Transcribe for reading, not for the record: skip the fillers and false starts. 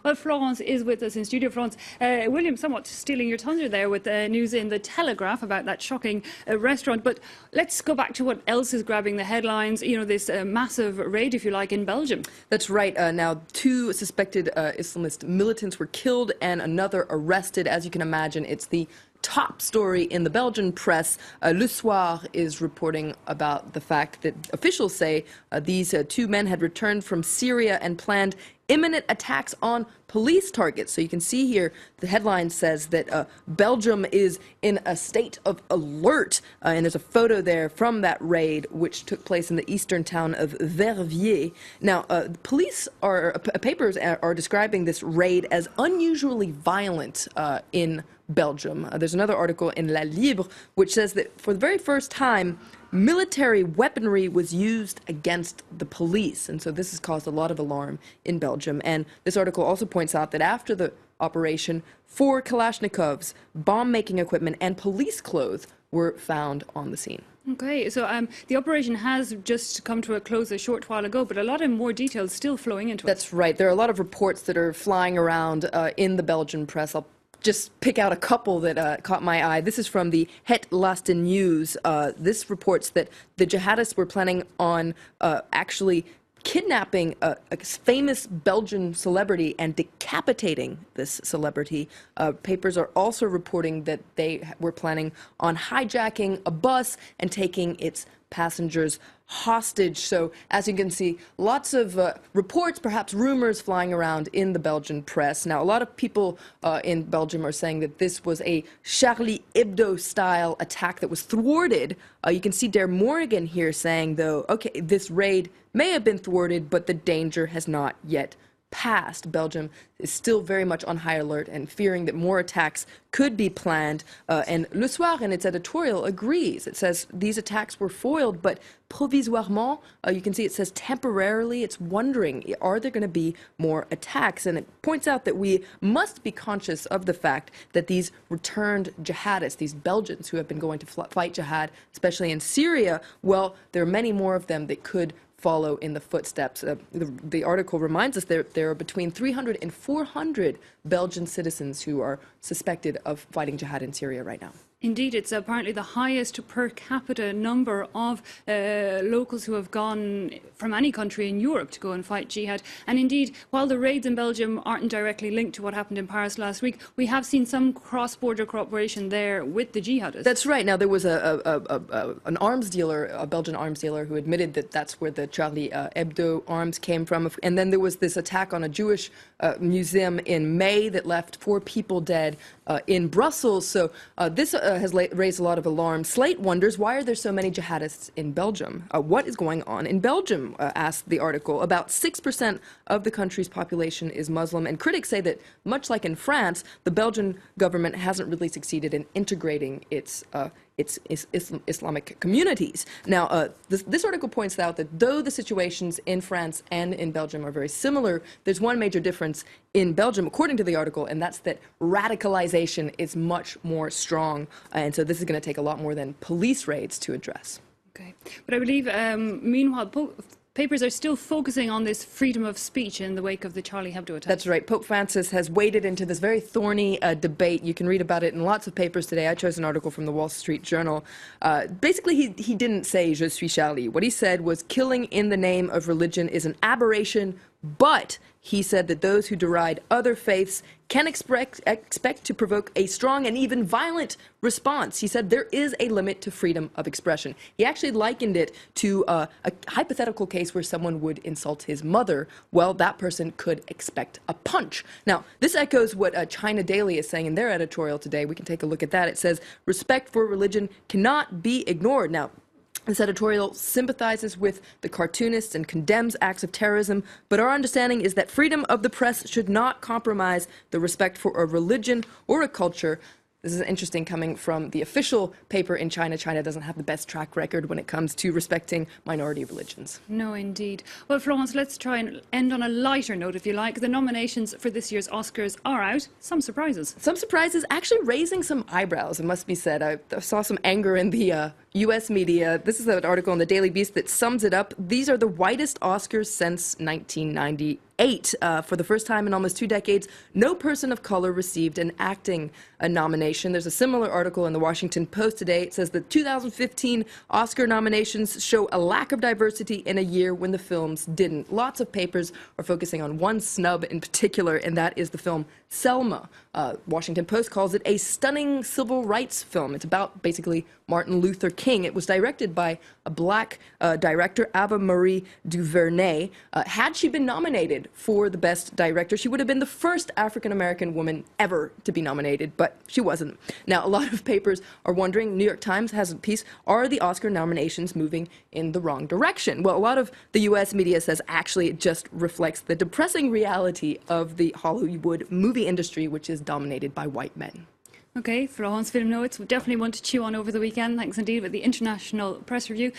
Well, Florence is with us in studio. Florence, William, somewhat stealing your thunder there with news in the Telegraph about that shocking restaurant. But let's go back to what else is grabbing the headlines. You know, this massive raid, if you like, in Belgium. That's right. Now, 2 suspected Islamist militants were killed and another arrested. As you can imagine, it's the top story in the Belgian press. Le Soir is reporting about the fact that officials say these 2 men had returned from Syria and planned imminent attacks on police targets. So you can see here the headline says that Belgium is in a state of alert, and there's a photo there from that raid which took place in the eastern town of Verviers. Now, papers are describing this raid as unusually violent in Belgium. There's another article in La Libre which says that for the very first time, military weaponry was used against the police, and so this has caused a lot of alarm in Belgium. And this article also points out that after the operation, 4 Kalashnikovs, bomb-making equipment, and police clothes were found on the scene. Okay, so the operation has just come to a close a short while ago, but a lot of more details still flowing into it. That's right. There are a lot of reports that are flying around in the Belgian press. I'll just pick out a couple that caught my eye. This is from the Het Laatste News. This reports that the jihadists were planning on actually kidnapping a famous Belgian celebrity and decapitating this celebrity. Papers are also reporting that they were planning on hijacking a bus and taking its passengers hostage. So, as you can see, lots of reports, perhaps rumors flying around in the Belgian press. Now, a lot of people in Belgium are saying that this was a Charlie Hebdo-style attack that was thwarted. You can see Der Morgen here saying, though, okay, this raid may have been thwarted, but the danger has not yet passed. Belgium is still very much on high alert and fearing that more attacks could be planned. And Le Soir, in its editorial, agrees. It says these attacks were foiled, but provisoirement, you can see it says temporarily. It's wondering, are there going to be more attacks? And it points out that we must be conscious of the fact that these returned jihadists, these Belgians who have been going to fight jihad, especially in Syria, well, there are many more of them that could follow in the footsteps. The article reminds us there are between 300 and 400 Belgian citizens who are suspected of fighting jihad in Syria right now. Indeed, it's apparently the highest per capita number of locals who have gone from any country in Europe to go and fight jihad. And indeed, while the raids in Belgium aren't directly linked to what happened in Paris last week, we have seen some cross-border cooperation there with the jihadists. That's right. Now, there was an arms dealer, a Belgian arms dealer, who admitted that that's where the Charlie Hebdo arms came from. And then there was this attack on a Jewish museum in May that left 4 people dead in Brussels. So this has raised a lot of alarm. Slate wonders, why are there so many jihadists in Belgium? What is going on in Belgium, asked the article. About 6% of the country's population is Muslim, and critics say that, much like in France, the Belgian government hasn't really succeeded in integrating its Islamic communities. Now, this article points out that though the situations in France and in Belgium are very similar, there's one major difference in Belgium, according to the article, and that's that radicalization is much more strong. And so this is going to take a lot more than police raids to address. Okay. But I believe, meanwhile, papers are still focusing on this freedom of speech in the wake of the Charlie Hebdo attack. That's right. Pope Francis has waded into this very thorny debate. You can read about it in lots of papers today. I chose an article from the Wall Street Journal. Basically, he didn't say, Je suis Charlie. What he said was killing in the name of religion is an aberration, but he said that those who deride other faiths can expect to provoke a strong and even violent response. He said there is a limit to freedom of expression. He actually likened it to a hypothetical case where someone would insult his mother. Well, that person could expect a punch. Now, this echoes what China Daily is saying in their editorial today. We can take a look at that. It says, respect for religion cannot be ignored. Now, this editorial sympathizes with the cartoonists and condemns acts of terrorism, but our understanding is that freedom of the press should not compromise the respect for a religion or a culture. This is interesting coming from the official paper in China. China doesn't have the best track record when it comes to respecting minority religions. No, indeed. Well, Florence, let's try and end on a lighter note, if you like. The nominations for this year's Oscars are out. Some surprises. Some surprises, actually raising some eyebrows, it must be said. I saw some anger in the U.S. media, this is an article in the Daily Beast that sums it up. These are the whitest Oscars since 1998. For the first time in almost 2 decades, no person of color received an acting nomination. There's a similar article in the Washington Post today. It says the 2015 Oscar nominations show a lack of diversity in a year when the films didn't. Lots of papers are focusing on one snub in particular, and that is the film Selma. Washington Post calls it a stunning civil rights film. It's about basically Martin Luther King. It was directed by a black director, Ava Marie DuVernay. Had she been nominated for the Best Director, she would have been the first African-American woman ever to be nominated, but she wasn't. Now, a lot of papers are wondering, New York Times has a piece, are the Oscar nominations moving in the wrong direction? Well, a lot of the U.S. media says actually it just reflects the depressing reality of the Hollywood movie industry, which is dominated by white men. Okay, for Hans Film Notes, we definitely want to chew on over the weekend. Thanks indeed with the International Press Review.